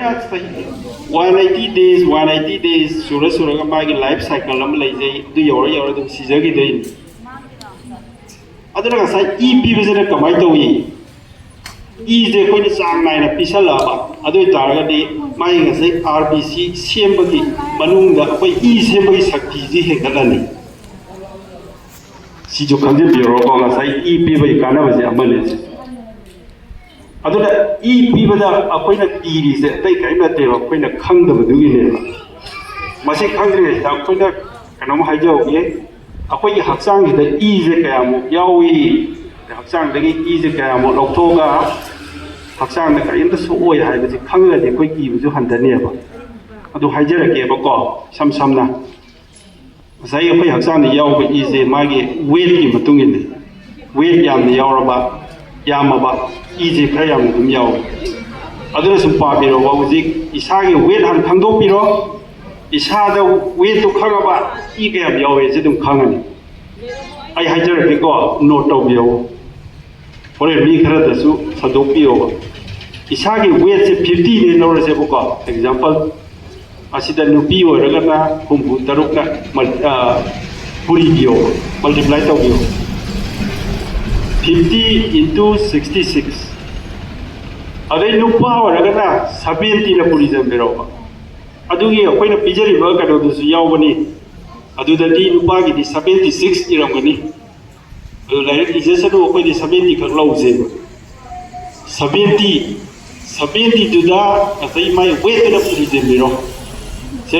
ꯑꯩꯈꯣꯏꯅ 180 days ꯁꯨꯔꯒ ꯃꯥꯒꯤ ꯂꯥꯏꯐ ꯁꯥꯏꯀꯜ ꯑꯃ ꯂꯩꯖꯩ ꯑꯗꯨ ꯌꯧꯔ ꯑꯗꯨꯝ ꯁꯤꯖꯈꯤꯗꯣꯏꯅꯤ ꯑꯗꯨꯅ ꯉꯁꯥꯏ ꯄꯤꯕꯁꯤꯅ ꯀꯃꯥꯏꯅ ꯇꯧꯏ ꯏꯁꯦ ꯑꯩꯈꯣꯏꯅ ꯆꯥꯡ ꯅꯥꯏꯅ ꯄꯤꯁꯜꯂꯛꯑꯕ ꯑꯗꯨ ꯑꯣꯏꯇꯥꯔꯒꯗꯤ ꯃꯥꯒꯤ ꯉꯁꯥꯏ RBC ꯁꯦꯝꯕꯒꯤ ꯃꯅꯨꯡꯗ ꯑꯩꯈꯣꯏ ꯁꯦꯝꯕꯒꯤ ꯁꯛꯇꯤꯁꯤ ꯍꯦꯟꯒꯠꯂꯅꯤ ꯁꯤꯁꯨ ꯈꯪꯖꯤꯟꯕꯤꯔꯣꯀꯣ ꯉꯁꯥꯏ ꯄꯤꯕꯒꯤ ꯀꯥꯟꯅꯕꯁꯦ ꯑꯃꯅꯤ ꯑꯗꯨꯅ ꯄꯤꯕꯗ ꯑꯩꯈꯣꯏꯅ ꯀꯤꯔꯤꯁꯦ ꯑꯇꯩ ꯀꯔꯤꯝ ꯅꯠꯇꯦꯕ ꯑꯩꯈꯣꯏꯅ ꯈꯪꯗꯕꯗꯨꯒꯤꯅꯦꯕ ꯃꯁꯤ ꯈꯪꯗ꯭ꯔꯤꯉꯩꯗ ꯑꯩꯈꯣꯏꯅ ꯀꯩꯅꯣꯝ ꯍꯥꯏꯖꯍꯧꯒꯦ ꯑꯩꯈꯣꯏꯒꯤ ꯍꯛꯆꯥꯡꯁꯤꯗ ꯏꯁꯦ ꯀꯌꯥꯃꯨꯛ ꯌꯥꯎꯏ ꯍꯛꯆꯥꯡꯗꯒꯤ ꯏꯁꯦ ꯀꯌꯥꯃꯨꯛ ꯂꯧꯊꯣꯛꯑꯒ ꯍꯛꯆꯥꯡꯗ ꯀꯔꯤꯝꯇ ꯁꯣꯛꯑꯣꯏ ꯍꯥꯏꯕꯁꯤ ꯈꯪꯉꯒꯗꯤ ꯑꯩꯈꯣꯏ ꯀꯤꯕꯁꯨ ꯍꯟꯊꯅꯦꯕ ꯑꯗꯨ ꯍꯥꯏꯖꯔꯛꯀꯦꯕꯀꯣ ꯏꯁꯝ ꯁꯝꯅ ꯉꯁꯥꯏ ꯑꯩꯈꯣꯏ ꯍꯛꯆꯥꯡꯗ ꯌꯥꯎꯕ ꯏꯁꯦ ꯃꯥꯒꯤ ꯋꯦꯠꯀꯤ ꯃꯇꯨꯡ ꯏꯟꯅ ꯋꯦꯠ ꯌꯥꯝꯅ ꯌꯥꯎꯔꯕ ꯌꯥꯝꯃꯕ ꯏꯁꯦ ꯈꯔ ꯌꯥꯝꯅ ꯑꯗꯨꯝ ꯌꯥꯎꯏ ꯑꯗꯨꯅ ꯁꯨꯝ ꯄꯥꯕꯤꯔꯣꯕ ꯍꯧꯖꯤꯛ ꯏꯁꯥꯒꯤ ꯋꯦꯠ ꯍꯥꯟꯅ ꯈꯪꯗꯣꯛꯄꯤꯔꯣ ꯏꯁꯥꯗ ꯋꯦꯠꯇꯨ ꯈꯪꯉꯕ ꯀꯌꯥꯝ ꯌꯥꯎꯋꯦꯁꯦ ꯑꯗꯨꯝ ꯈꯪꯉꯅꯤ ꯑꯩ ꯍꯥꯏꯖꯔꯛꯀꯦꯀꯣ ꯅꯣꯠ ꯇꯧꯕꯤꯌꯣ ꯍꯣꯔꯦꯟ ꯃꯤ ꯈꯔꯗꯁꯨ ꯁꯟꯗꯣꯛꯄꯤꯌꯣꯕ ꯏꯁꯥꯒꯤ ꯋꯦꯠꯁꯦ 50 ꯅꯦ ꯂꯧꯔꯁꯦꯕꯀꯣ ꯑꯦꯛꯖꯥꯝꯄꯜ ꯑꯁꯤꯗ ꯅꯨꯄꯤ ꯑꯣꯏꯔꯒꯅ 63ꯅ ꯄꯨꯔꯤꯕꯤꯌꯣ ꯃꯜꯇꯤꯄ꯭ꯂꯥꯏ ꯇꯧꯕꯤꯌꯣ 50 into 66 ꯑꯗꯩ ꯅꯨꯄꯥ ꯑꯣꯏꯔꯒꯅ 70ꯅ ꯄꯨꯔꯤꯖꯟꯕꯤꯔꯣꯕ ꯑꯗꯨꯒꯤ ꯑꯩꯈꯣꯏꯅ ꯄꯤꯖꯔꯤꯕ ꯀꯩꯅꯣꯗꯨꯁꯨ ꯌꯥꯎꯕꯅꯤ ꯑꯗꯨꯗꯗꯤ ꯅꯨꯄꯥꯒꯤꯗꯤ 76 ꯏꯔꯝꯒꯅꯤ ꯑꯗꯨ ꯂꯥꯏꯔꯤꯛ ꯏꯖꯁꯅꯨ ꯑꯩꯈꯣꯏꯗꯤ 70 ꯈꯛ ꯂꯧꯖꯦꯕ 70ꯗꯨꯗ ꯉꯁꯥꯏ ꯃꯥꯏ ꯋꯦꯠꯇꯨꯅ ꯄꯨꯔꯤꯖꯟꯕꯤꯔꯣ ꯁꯦ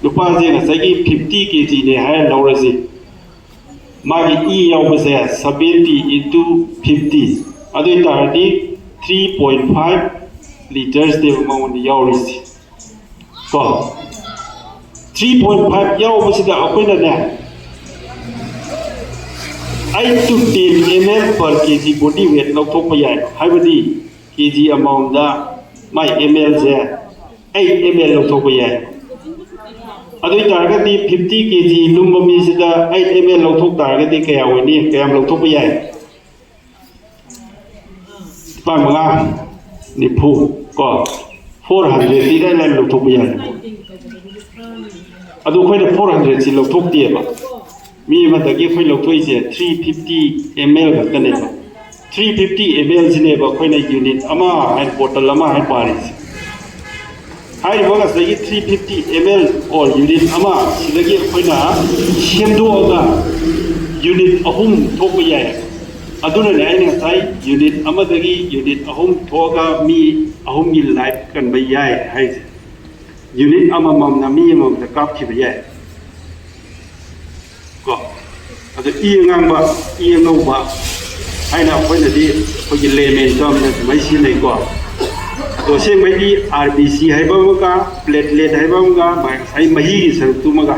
ꯅꯨꯄꯥꯁꯦ ꯉꯁꯥꯏꯒꯤ 50 kg ꯅꯦ ꯍꯥꯏꯔ ꯂꯧꯔꯁꯤ ꯃꯥꯒꯤ ꯌꯥꯎꯕꯁꯦ 70 into 50 ꯑꯗꯨ ꯑꯣꯏꯇꯥꯔꯗꯤ 3.5 ꯂꯤꯇꯔꯁꯅꯦꯕ ꯃꯉꯣꯟꯗ ꯌꯥꯎꯔꯤꯁꯤ ꯀꯣ 3.5 ꯌꯥꯎꯕꯁꯤꯗ ꯑꯩꯈꯣꯏꯅꯅꯦ 8 to 10 ml per kg body weight ꯂꯧꯊꯣꯛꯄ ꯌꯥꯏ ꯍꯥꯏꯕꯗꯤ kg ꯑꯃꯃꯝꯗ ꯃꯥꯏ ml ꯁꯦ 8 ml ꯂꯧꯊꯣꯛꯄ ꯌꯥꯏ ꯑꯗꯨ ꯑꯣꯏꯇꯥꯔꯒꯗꯤ 50 kg ꯂꯨꯝꯕ ꯃꯤꯁꯤꯗ 8 ml ꯂꯧꯊꯣꯛ ꯇꯥꯔꯒꯗꯤ ꯀꯌꯥ ꯑꯣꯏꯅꯤ ꯀꯌꯥꯝ ꯂꯧꯊꯣꯛꯄ ꯌꯥꯏ 90 ꯀꯣ 400 ꯏꯔꯥꯏ ꯂꯥꯏꯅ ꯂꯧꯊꯣꯛꯄ ꯌꯥꯏ ꯑꯗꯨ ꯑꯩꯈꯣꯏꯅ 400 ꯁꯤ ꯂꯧꯊꯣꯛꯇꯦꯕ ꯃꯤ ꯑꯃꯗꯒꯤ ꯑꯩꯈꯣꯏ ꯂꯧꯊꯣꯛꯏꯁꯦ 350 ml ꯈꯛꯇꯅꯦꯕ 350 ml ꯁꯤꯅꯦꯕ ꯑꯩꯈꯣꯏꯅ ꯌꯨꯅꯤꯠ ꯑꯃ ꯍꯥꯏ ꯕꯣꯇꯜ ꯑꯃ ꯍꯥꯏ ꯄꯥꯔꯤꯁꯦ ꯍꯥꯏꯔꯤꯕ ꯉꯁꯥꯏꯒꯤ 350 ml ꯑꯣꯔ ꯌꯨꯅꯤꯠ ꯑꯃ ꯁꯤꯗꯒꯤ ꯑꯩꯈꯣꯏꯅ ꯁꯦꯝꯗꯣꯛꯑꯒ ꯌꯨꯅꯤꯠ 3 ꯊꯣꯛꯄ ꯌꯥꯏ ꯑꯗꯨꯅꯅꯦ ꯑꯩꯅ ꯉꯁꯥꯏ ꯌꯨꯅꯤꯠ ꯑꯃꯗꯒꯤ ꯌꯨꯅꯤꯠ 3 ꯊꯣꯛꯑꯒ ꯃꯤ 3ꯒꯤ ꯂꯥꯏꯐ ꯀꯟꯕ ꯌꯥꯏ ꯍꯥꯏꯁꯦ ꯌꯨꯅꯤꯠ ꯑꯃꯃꯝꯅ ꯃꯤ ꯑꯃꯃꯝꯗ ꯀꯥꯞꯈꯤꯕ ꯌꯥꯏ ꯀꯣ ꯑꯗꯨ ꯑꯉꯥꯡꯕ ꯑꯉꯧꯕ ꯍꯥꯏꯅ ꯑꯩꯈꯣꯏꯅꯗꯤ ꯑꯩꯈꯣꯏꯒꯤ ꯂꯦꯃꯦꯟ ꯇꯔꯝꯅ ꯁꯨꯃꯥꯏꯅ ꯁꯤꯖꯤꯟꯅꯩꯀꯣ ꯑꯗꯣ ꯑꯁꯦꯡꯕꯩꯗꯤ RBC ꯍꯥꯏꯕ ꯑꯃꯒ ꯄ꯭ꯂꯦꯠꯂꯦꯠ ꯍꯥꯏꯕ ꯑꯃꯒ ꯉꯁꯥꯏ ꯃꯍꯤꯒꯤ ꯁꯔꯨꯛꯇꯨꯃꯒ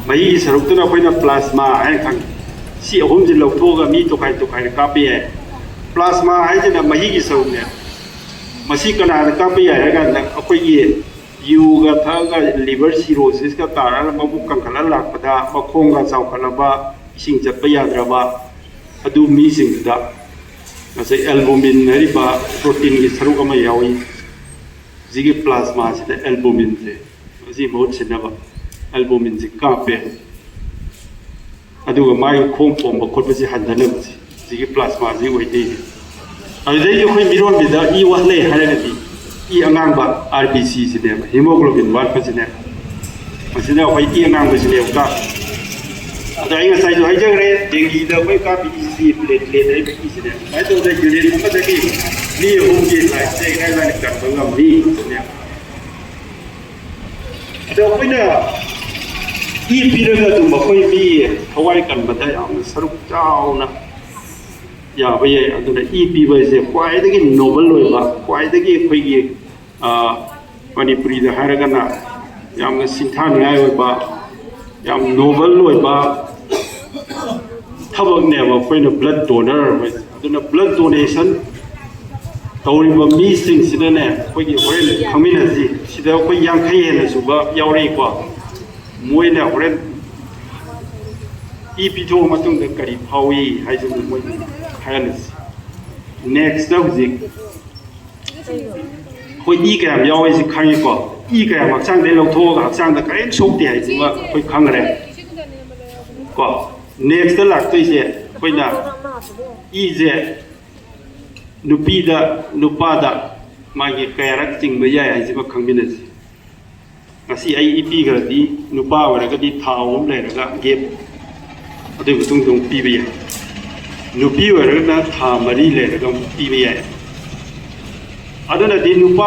ꯃꯍꯤꯒꯤ ꯁꯔꯨꯛꯇꯨꯅ ꯑꯩꯈꯣꯏꯅ ꯄ꯭ꯂꯥꯁꯃꯥ ꯍꯥꯏꯅ ꯈꯪꯉꯤ ꯁꯤ ꯑꯍꯨꯝꯁꯤ ꯂꯧꯊꯣꯛꯑꯒ ꯃꯤ ꯇꯣꯈꯥꯏꯅ ꯀꯥꯞꯄ ꯌꯥꯏ ꯄ꯭ꯂꯥꯁꯃꯥ ꯍꯥꯏꯁꯤꯅ ꯃꯍꯤꯒꯤ ꯁꯔꯨꯛꯅꯦ ꯃꯁꯤ ꯀꯅꯥꯗ ꯀꯥꯞꯄ ꯌꯥꯏ ꯍꯥꯏꯔꯀꯥꯟꯗ ꯑꯩꯈꯣꯏꯒꯤ ꯌꯨꯒ ꯊꯛꯑꯒ ꯂꯤꯚꯔ ꯁꯤꯔꯣꯁꯤꯁꯀ ꯇꯥꯔꯒ ꯃꯕꯨꯛ ꯀꯪꯈꯠꯂ ꯂꯥꯛꯄꯗ ꯃꯈꯣꯡꯒ ꯆꯥꯎꯈꯠꯂꯕ ꯏꯁꯤꯡ ꯆꯠꯄ ꯌꯥꯗ꯭ꯔꯕ ꯑꯗꯨ ꯃꯤꯁꯤꯡꯗꯨꯗ ꯉꯁꯥꯏ ꯑꯦꯜꯕꯨꯃꯤꯟ ꯍꯥꯏꯔꯤꯕ ꯄ꯭ꯔꯣꯇꯤꯟꯒꯤ ꯁꯔꯨꯛ ꯑꯃ ꯌꯥꯎꯏ ꯍꯧꯖꯤꯛꯀꯤ ꯄ꯭ꯂꯥꯁꯃꯥꯁꯤꯗ ꯑꯦꯜꯕꯨꯃꯤꯟꯁꯦ ꯃꯁꯤ ꯃꯍꯨꯠ ꯁꯤꯟꯅꯕ ꯑꯦꯜꯕꯨꯃꯤꯟꯁꯦ ꯀꯥꯞꯄꯦ ꯑꯗꯨꯒ ꯃꯥꯒꯤ ꯈꯣꯡ ꯄꯣꯝꯕ ꯈꯣꯠꯄꯁꯤ ꯍꯟꯊꯅꯕꯁꯤ ꯍꯧꯖꯤꯛꯀꯤ ꯄ꯭ꯂꯥꯁꯃꯥꯁꯤ ꯑꯣꯏꯗꯣꯏꯅꯤ ꯑꯗꯨꯗꯩ ꯑꯩꯈꯣꯏ ꯃꯤꯔꯣꯟꯕꯤꯗ ꯋꯥꯠꯂꯦ ꯍꯥꯏꯔꯒꯗꯤ ꯑꯉꯥꯡꯕ RBC ꯁꯤꯅꯦꯕ ꯍꯤꯃꯣꯒ꯭ꯂꯣꯕꯤꯟ ꯋꯥꯠꯄꯁꯤꯅꯦꯕ ꯃꯁꯤꯅ ꯑꯩꯈꯣꯏ ꯑꯉꯥꯡꯕꯁꯤꯅꯦꯕ ꯀꯥꯞꯄꯤ ꯑꯗꯣ ꯑꯩ ꯉꯁꯥꯏꯁꯨ ꯍꯥꯏꯖꯈ꯭ꯔꯦ ꯗꯦꯡꯒꯤꯗ ꯑꯩꯈꯣꯏ ꯀꯥꯞꯄꯤ ꯄ꯭ꯂꯦꯠꯂꯦꯠ ꯍꯥꯏꯕ ꯏꯁꯤꯅꯦꯕ ꯁꯨꯃꯥꯏꯅ ꯇꯧꯗꯅ ꯌꯨꯅꯤꯠ ꯑꯃꯗꯒꯤ ꯃꯤ 3ꯒꯤ ꯂꯥꯏꯐꯁꯦ ꯏꯔꯥꯏ ꯂꯥꯏꯅ ꯀꯟꯕ ꯉꯝꯃꯤ ꯁꯤꯅꯦꯕ ꯑꯗꯣ ꯑꯩꯈꯣꯏꯅ ꯄꯤꯔꯒ ꯑꯗꯨꯝ ꯑꯩꯈꯣꯏ ꯃꯤ ꯊꯋꯥꯏ ꯀꯟꯕꯗ ꯌꯥꯝꯅ ꯁꯔꯨꯛ ꯆꯥꯎꯅ ꯌꯥꯕ ꯌꯥꯏ ꯑꯗꯨꯅ ꯄꯤꯕ ꯍꯥꯏꯁꯦ ꯈ꯭ꯋꯥꯏꯗꯒꯤ ꯅꯣꯕꯜ ꯑꯣꯏꯕ ꯈ꯭ꯋꯥꯏꯗꯒꯤ ꯑꯩꯈꯣꯏꯒꯤ ꯃꯅꯤꯄꯨꯔꯤꯗ ꯍꯥꯏꯔꯒꯅ ꯌꯥꯝꯅ ꯁꯤꯡꯊꯥꯅꯤꯡꯉꯥꯏ ꯑꯣꯏꯕ ꯌꯥꯝ ꯅꯣꯕꯜ ꯑꯣꯏꯕ ꯊꯕꯛꯅꯦꯕ ꯑꯩꯈꯣꯏꯅ ꯕ꯭ꯂꯗ ꯗꯣꯅꯔ ꯍꯥꯏꯁꯦ ꯑꯗꯨꯅ ꯕ꯭ꯂꯗ ꯗꯣꯅꯦꯁꯟ ꯇꯧꯔꯤꯕ ꯃꯤꯁꯤꯡꯁꯤꯅꯅꯦ ꯑꯩꯈꯣꯏꯒꯤ ꯍꯣꯔꯦꯟ ꯈꯪꯃꯤꯟꯅꯁꯤ ꯁꯤꯗ ꯑꯩꯈꯣꯏ 50 ꯍꯦꯟꯅ ꯁꯨꯕ ꯌꯥꯎꯔꯛꯏꯀꯣ ꯃꯣꯏꯅ ꯍꯣꯔꯦꯟ ꯄꯤꯊꯣꯛꯑ ꯃꯇꯨꯡꯗ ꯀꯔꯤ ꯐꯥꯎꯏ ꯍꯥꯏꯖꯕ ꯃꯣꯏ ꯍꯥꯏꯔꯅꯁꯤ ꯅꯦꯛꯁꯇ ꯍꯧꯖꯤꯛ ꯑꯩꯈꯣꯏ ꯏ ꯀꯌꯥꯝ ꯌꯥꯎꯋꯦꯁꯤ ꯈꯪꯉꯦꯀꯣ ꯏ ꯀꯌꯥꯝ ꯍꯛꯆꯥꯡꯗꯒꯤ ꯂꯧꯊꯣꯛꯑꯒ ꯍꯛꯆꯥꯡꯗ ꯀꯔꯤꯝ ꯁꯣꯛꯇꯦ ꯍꯥꯏꯁꯤꯃ ꯑꯩꯈꯣꯏ ꯈꯪꯈ꯭ꯔꯦ ꯀꯣ ꯅꯦꯛꯁꯇ ꯂꯥꯛꯇꯣꯏꯁꯦ ꯑꯩꯈꯣꯏꯅ ꯏꯁꯦ ꯅꯨꯄꯤꯗ ꯅꯨꯄꯥꯗ ꯃꯥꯒꯤ ꯀꯌꯥꯔꯛ ꯆꯤꯡꯕ ꯌꯥꯏ ꯍꯥꯏꯁꯤꯃ ꯈꯪꯃꯤꯟꯅꯁꯤ ꯉꯁꯤ ꯑꯩ ꯏ ꯄꯤꯈ꯭ꯔꯗꯤ ꯅꯨꯄꯥ ꯑꯣꯏꯔꯒꯗꯤ ꯊꯥ 6 ꯂꯩꯔꯒ ꯒꯦꯞ ꯑꯗꯨꯒꯤ ꯃꯇꯨꯡꯗ ꯑꯃꯨꯛ ꯄꯤꯕ ꯌꯥꯏ ꯅꯨꯄꯤ ꯑꯣꯏꯔꯒꯅ ꯊꯥ 3 ꯂꯩꯔꯒ ꯑꯃꯨꯛ ꯄꯤꯕ ꯌꯥꯏ ꯑꯗꯨꯅꯗꯤ ꯅꯨꯄꯥ